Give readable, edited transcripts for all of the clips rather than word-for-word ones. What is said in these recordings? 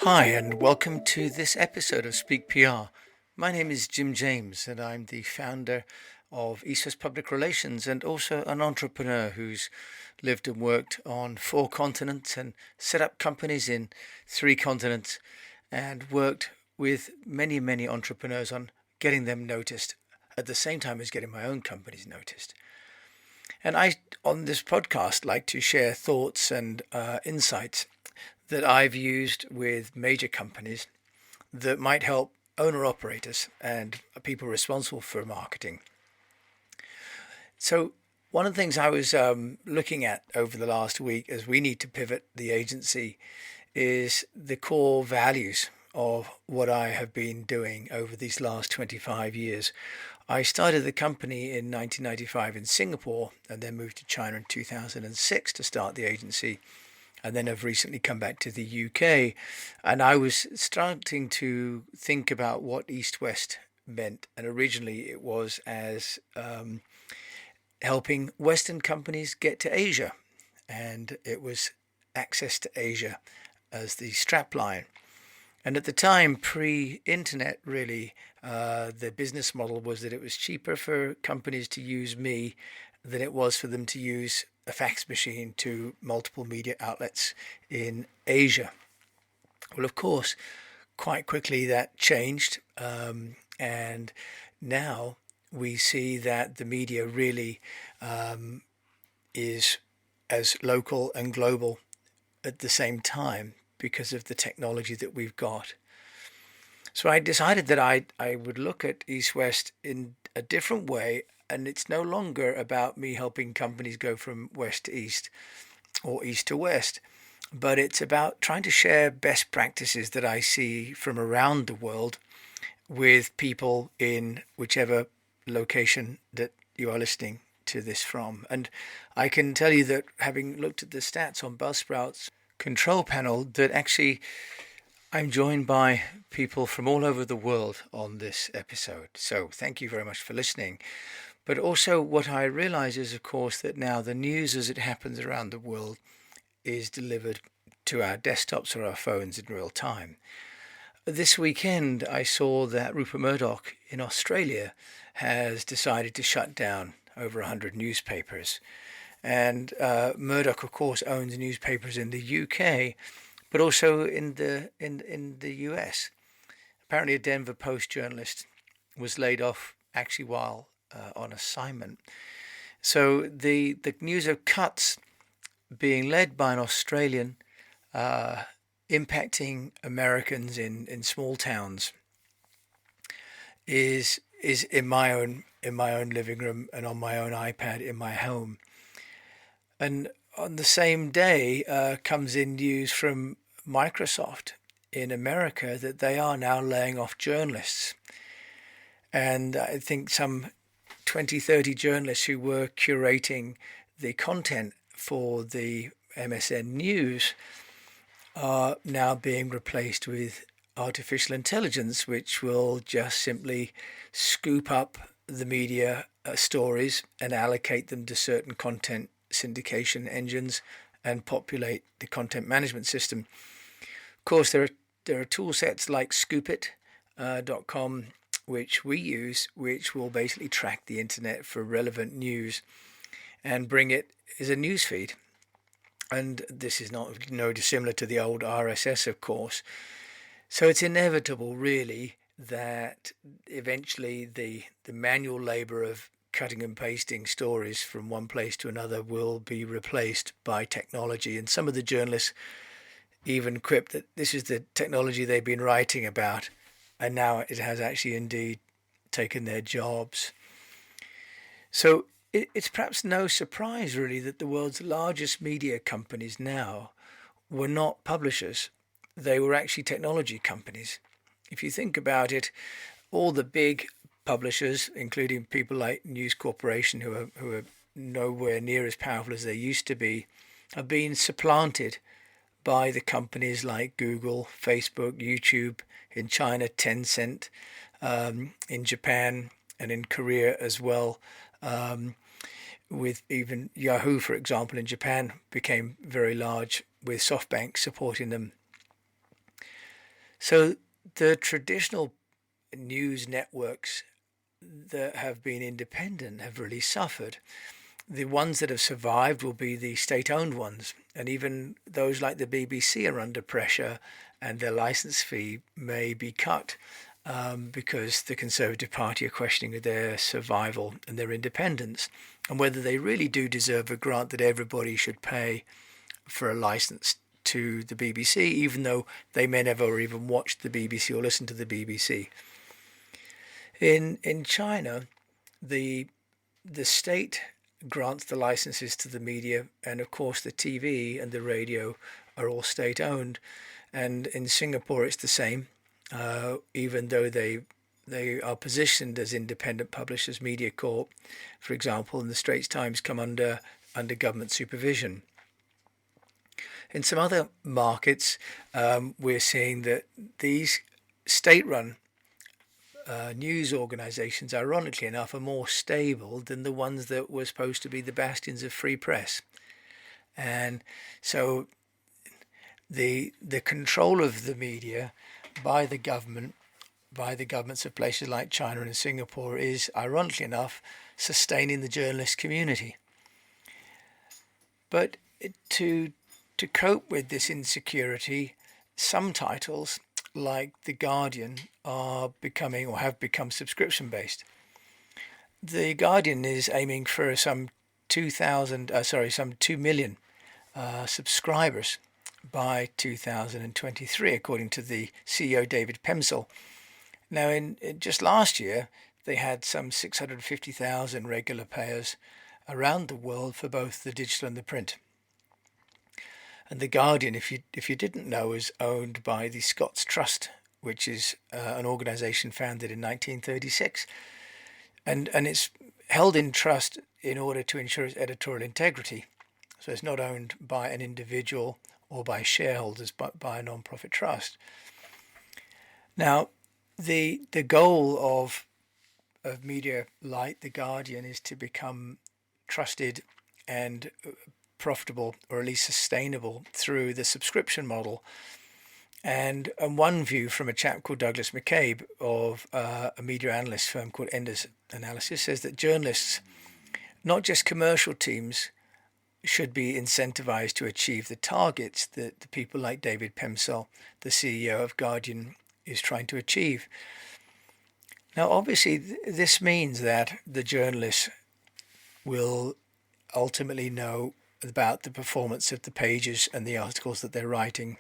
Hi, and welcome to this episode of Speak PR. My name is Jim James, and I'm the founder of EASTWEST Public Relations and also an entrepreneur who's lived and worked on 4 continents and set up companies in 3 continents and worked with many, many entrepreneurs on getting them noticed at the same time as getting my own companies noticed. And I, on this podcast, like to share thoughts and insights that I've used with major companies that might help owner operators and people responsible for marketing. So, one of the things I was looking at over the last week as we need to pivot the agency is the core values of what I have been doing over these last 25 years. I started the company in 1995 in Singapore and then moved to China in 2006 to start the agency, and then have recently come back to the UK. And I was starting to think about what East West meant. And originally it was as helping Western companies get to Asia. And it was access to Asia as the strapline. And at the time, pre-internet, really, the business model was that it was cheaper for companies to use me than it was for them to use a fax machine to multiple media outlets in Asia. Well, of course, quite quickly that changed, and now we see that the media really is as local and global at the same time because of the technology that we've got. So I decided that I would look at East West in a different way, and it's no longer about me helping companies go from west to east or east to west, but it's about trying to share best practices that I see from around the world with people in whichever location that you are listening to this from. And I can tell you that having looked at the stats on Buzzsprout's control panel, that actually I'm joined by people from all over the world on this episode. So thank you very much for listening. But also what I realize is, of course, that now the news as it happens around the world is delivered to our desktops or our phones in real time. This weekend, I saw that Rupert Murdoch in Australia has decided to shut down over 100 newspapers. And Murdoch, of course, owns newspapers in the UK, but also in the US. Apparently, a Denver Post journalist was laid off actually while on assignment. So the news of cuts being led by an Australian impacting Americans in small towns is in my own living room and on my own iPad in my home. And on the same day comes in news from Microsoft in America that they are now laying off journalists. And I think some 20, 30 journalists who were curating the content for the MSN News are now being replaced with artificial intelligence, which will just simply scoop up the media stories and allocate them to certain content syndication engines and populate the content management system. Of course, there are tool sets like scoopit.com which we use, which will basically track the internet for relevant news and bring it as a news feed. And this is not no dissimilar to the old RSS, of course. So it's inevitable, really, that eventually the manual labor of cutting and pasting stories from one place to another will be replaced by technology. And some of the journalists even quip that this is the technology they've been writing about, and now it has actually indeed taken their jobs. So it's perhaps no surprise, really, that the world's largest media companies now were not publishers. They were actually technology companies. If you think about it, all the big publishers, including people like News Corporation, who are nowhere near as powerful as they used to be, have been supplanted by the companies like Google, Facebook, YouTube, in China, Tencent, in Japan and in Korea as well, with even Yahoo, for example, in Japan became very large with SoftBank supporting them. So the traditional news networks that have been independent have really suffered. The ones that have survived will be the state-owned ones, and even those like the BBC are under pressure, and their license fee may be cut because the Conservative Party are questioning their survival and their independence, and whether they really do deserve a grant that everybody should pay for a license to the BBC, even though they may never even watch the BBC or listen to the BBC. In China, the state grants the licenses to the media, and of course the TV and the radio are all state owned. And in Singapore it's the same, even though they are positioned as independent publishers. Media Corp, for example, and the Straits Times come under government supervision. In some other markets, we're seeing that these state-run news organizations, ironically enough, are more stable than the ones that were supposed to be the bastions of free press. And so the control of the media by the governments of places like China and Singapore is, ironically enough, sustaining the journalist community. But to cope with this insecurity, some titles like The Guardian are becoming or have become subscription based. The Guardian is aiming for some 2 million subscribers by 2023, according to the CEO David Pemsel. Now, in just last year, they had some 650,000 regular payers around the world for both the digital and the print. And The Guardian, if you didn't know, is owned by the Scots Trust, which is an organisation founded in 1936, and it's held in trust in order to ensure its editorial integrity. So it's not owned by an individual or by shareholders, but by a non-profit trust. Now, the goal of media like The Guardian is to become trusted and profitable, or at least sustainable, through the subscription model. And one view from a chap called Douglas McCabe of a media analyst firm called Enders Analysis says that journalists, not just commercial teams, should be incentivized to achieve the targets that the people like David Pemsel, the CEO of Guardian, is trying to achieve. Now, obviously, this means that the journalists will ultimately know about the performance of the pages and the articles that they're writing.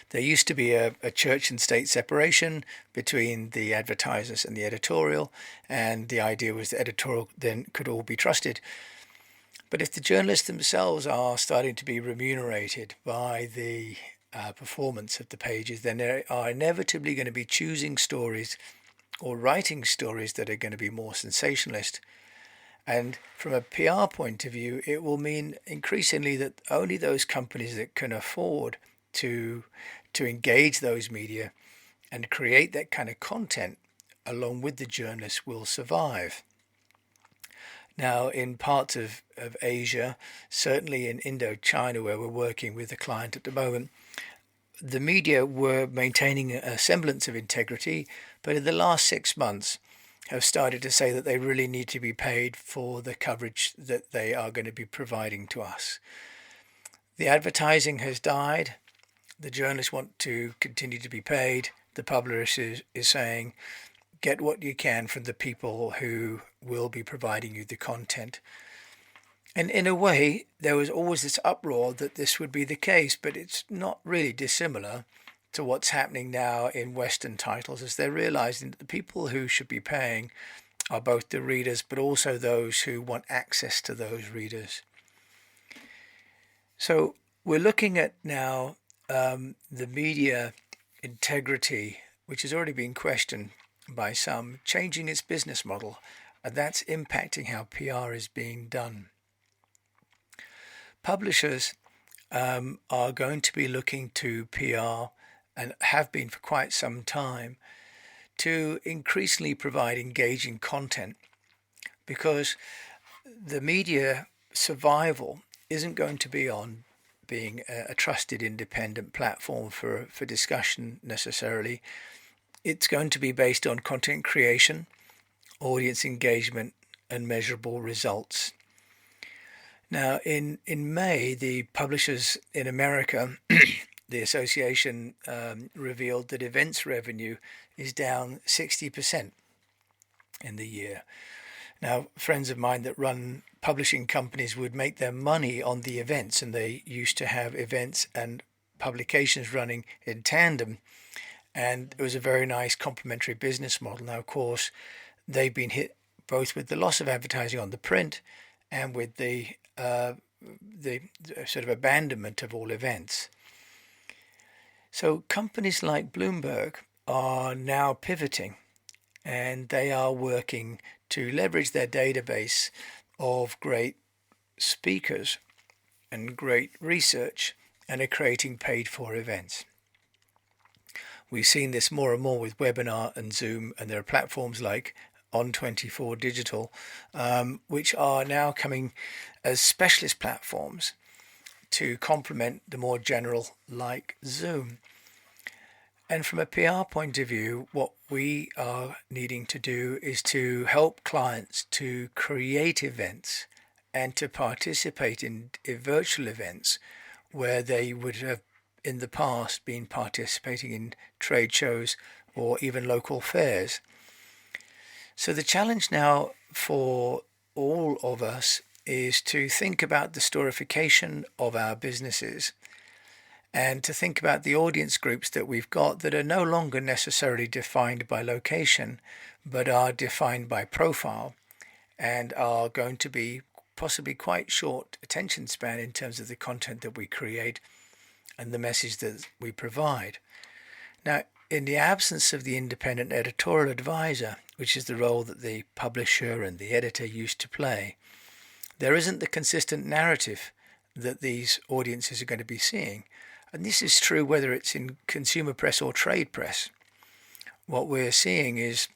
There used to be a church and state separation between the advertisers and the editorial, and the idea was the editorial then could all be trusted. But if the journalists themselves are starting to be remunerated by the performance of the pages, then they are inevitably going to be choosing stories or writing stories that are going to be more sensationalist. And from a PR point of view, it will mean increasingly that only those companies that can afford to engage those media and create that kind of content along with the journalists will survive. Now, in parts of Asia, certainly in Indochina, where we're working with a client at the moment, the media were maintaining a semblance of integrity, but in the last 6 months have started to say that they really need to be paid for the coverage that they are going to be providing to us. The advertising has died. The journalists want to continue to be paid. The publisher is saying, get what you can from the people who will be providing you the content. And in a way, there was always this uproar that this would be the case, but it's not really dissimilar to what's happening now in Western titles, as they're realizing that the people who should be paying are both the readers, but also those who want access to those readers. So we're looking at now the media integrity, which has already been questioned by some, changing its business model, and that's impacting how PR is being done. Publishers are going to be looking to PR, and have been for quite some time, to increasingly provide engaging content, because the media survival isn't going to be on being a trusted independent platform for discussion necessarily. It's going to be based on content creation, audience engagement, and measurable results. Now, in May, the publishers in America, the association revealed that events revenue is down 60% in the year. Now, friends of mine that run publishing companies would make their money on the events, and they used to have events and publications running in tandem, and it was a very nice complementary business model. Now, of course, they've been hit both with the loss of advertising on the print and with the sort of abandonment of all events. So companies like Bloomberg are now pivoting, and they are working to leverage their database of great speakers and great research, and are creating paid for events. We've seen this more and more with webinar and Zoom, and there are platforms like On24 Digital, which are now coming as specialist platforms to complement the more general like Zoom. And from a PR point of view, what we are needing to do is to help clients to create events and to participate in virtual events where they would have in the past been participating in trade shows or even local fairs. So the challenge now for all of us is to think about the storification of our businesses, and to think about the audience groups that we've got that are no longer necessarily defined by location, but are defined by profile, and are going to be possibly quite short attention span in terms of the content that we create and the message that we provide. Now, in the absence of the independent editorial advisor, which is the role that the publisher and the editor used to play, there isn't the consistent narrative that these audiences are going to be seeing. And this is true whether it's in consumer press or trade press. What we're seeing is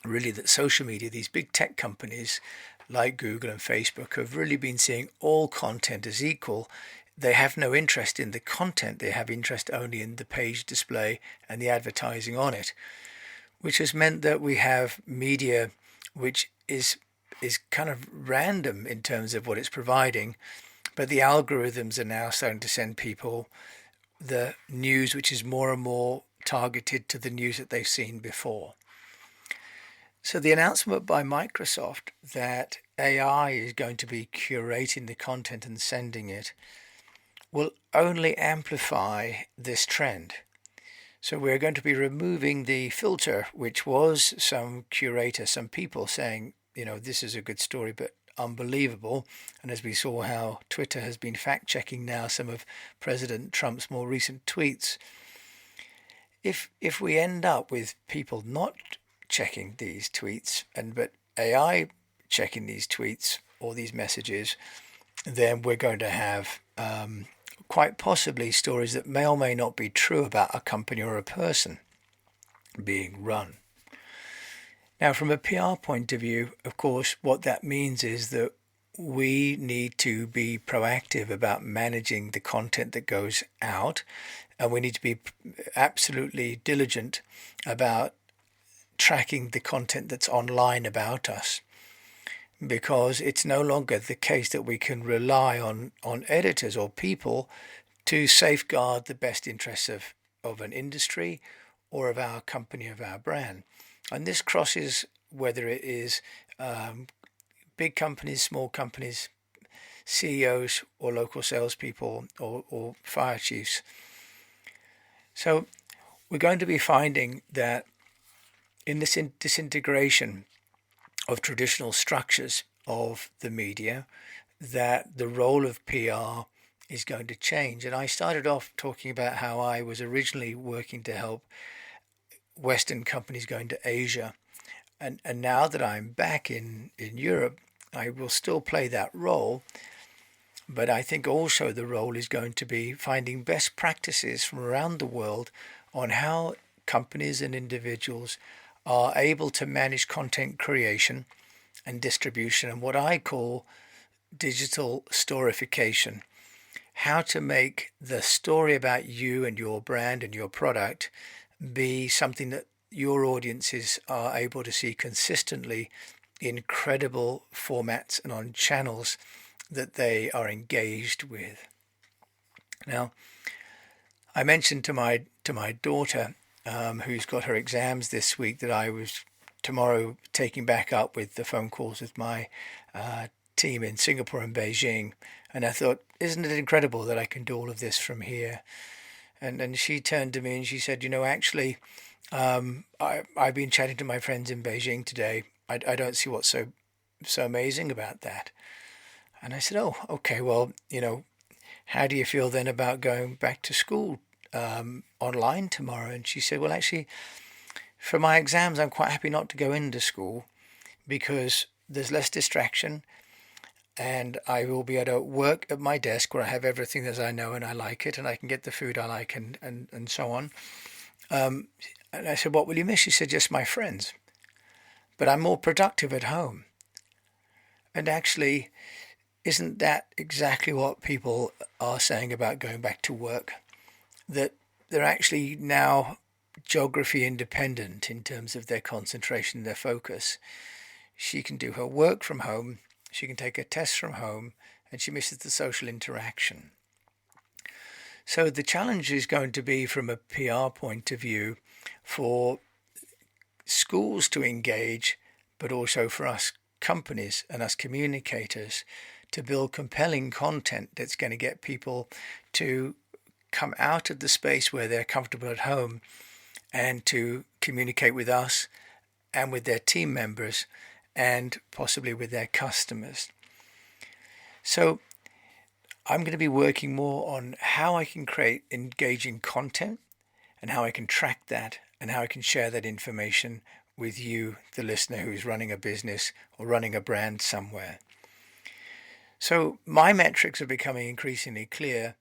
really that social media, these big tech companies like Google and Facebook, have really been seeing all content as equal. They have no interest in the content, they have interest only in the page display and the advertising on it, which has meant that we have media which is kind of random in terms of what it's providing, but the algorithms are now starting to send people the news which is more and more targeted to the news that they've seen before. So the announcement by Microsoft that AI is going to be curating the content and sending it will only amplify this trend. So we're going to be removing the filter, which was some curator, some people saying, this is a good story, but unbelievable. And as we saw how Twitter has been fact-checking now some of President Trump's more recent tweets, if we end up with people not checking these tweets but AI checking these tweets or these messages, then we're going to have quite possibly stories that may or may not be true about a company or a person being run. Now, from a PR point of view, of course, what that means is that we need to be proactive about managing the content that goes out, and we need to be absolutely diligent about tracking the content that's online about us, because it's no longer the case that we can rely on editors or people to safeguard the best interests of an industry or of our company, of our brand. And this crosses whether it is big companies, small companies, CEOs or local salespeople or fire chiefs. So we're going to be finding that in this disintegration of traditional structures of the media, that the role of PR is going to change. And I started off talking about how I was originally working to help Western companies going to Asia. And now that I'm back in Europe, I will still play that role. But I think also the role is going to be finding best practices from around the world on how companies and individuals are able to manage content creation and distribution and what I call digital storification. how to make the story about you and your brand and your product be something that your audiences are able to see consistently in credible formats and on channels that they are engaged with. Now, I mentioned to my daughter, who's got her exams this week, that I was tomorrow taking back up with the phone calls with my team in Singapore and Beijing. And I thought, isn't it incredible that I can do all of this from here? And she turned to me and she said, actually, I've been chatting to my friends in Beijing today. I don't see what's so amazing about that. And I said, oh, okay, well, how do you feel then about going back to school online tomorrow? And she said, well, actually, for my exams, I'm quite happy not to go into school because there's less distraction and I will be able to work at my desk where I have everything as I know and I like it and I can get the food I like and so on. And I said, what will you miss? She said, just my friends. But I'm more productive at home. And actually, isn't that exactly what people are saying about going back to work? That they're actually now geography independent in terms of their concentration, their focus. She can do her work from home, she can take her tests from home, and she misses the social interaction. So the challenge is going to be, from a PR point of view, for schools to engage, but also for us companies and us communicators to build compelling content that's going to get people to come out of the space where they're comfortable at home and to communicate with us and with their team members and possibly with their customers. So I'm going to be working more on how I can create engaging content and how I can track that and how I can share that information with you, the listener who's running a business or running a brand somewhere. So my metrics are becoming increasingly clear,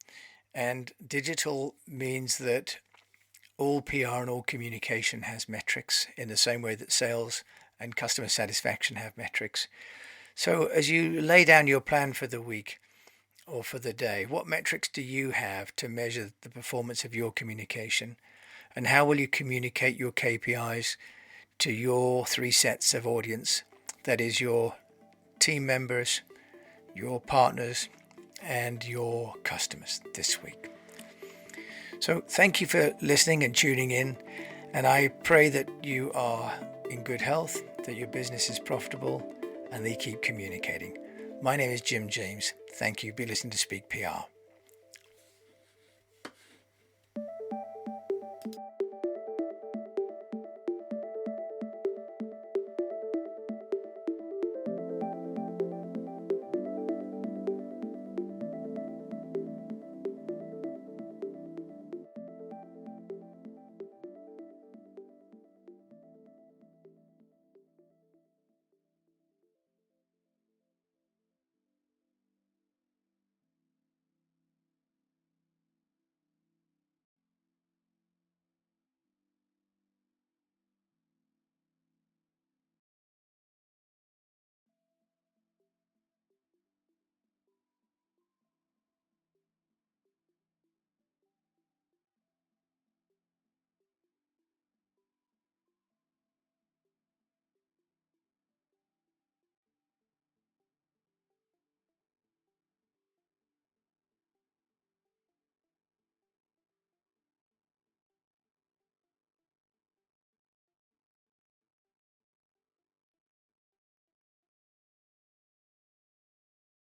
and digital means that all PR and all communication has metrics in the same way that sales and customer satisfaction have metrics. So as you lay down your plan for the week or for the day, what metrics do you have to measure the performance of your communication? And how will you communicate your KPIs to your three sets of audience? That is your team members, your partners, and your customers this week. So thank you for listening and tuning in. And I pray that you are in good health, that your business is profitable, and that you keep communicating. My name is Jim James. Thank you. Be listening to Speak PR.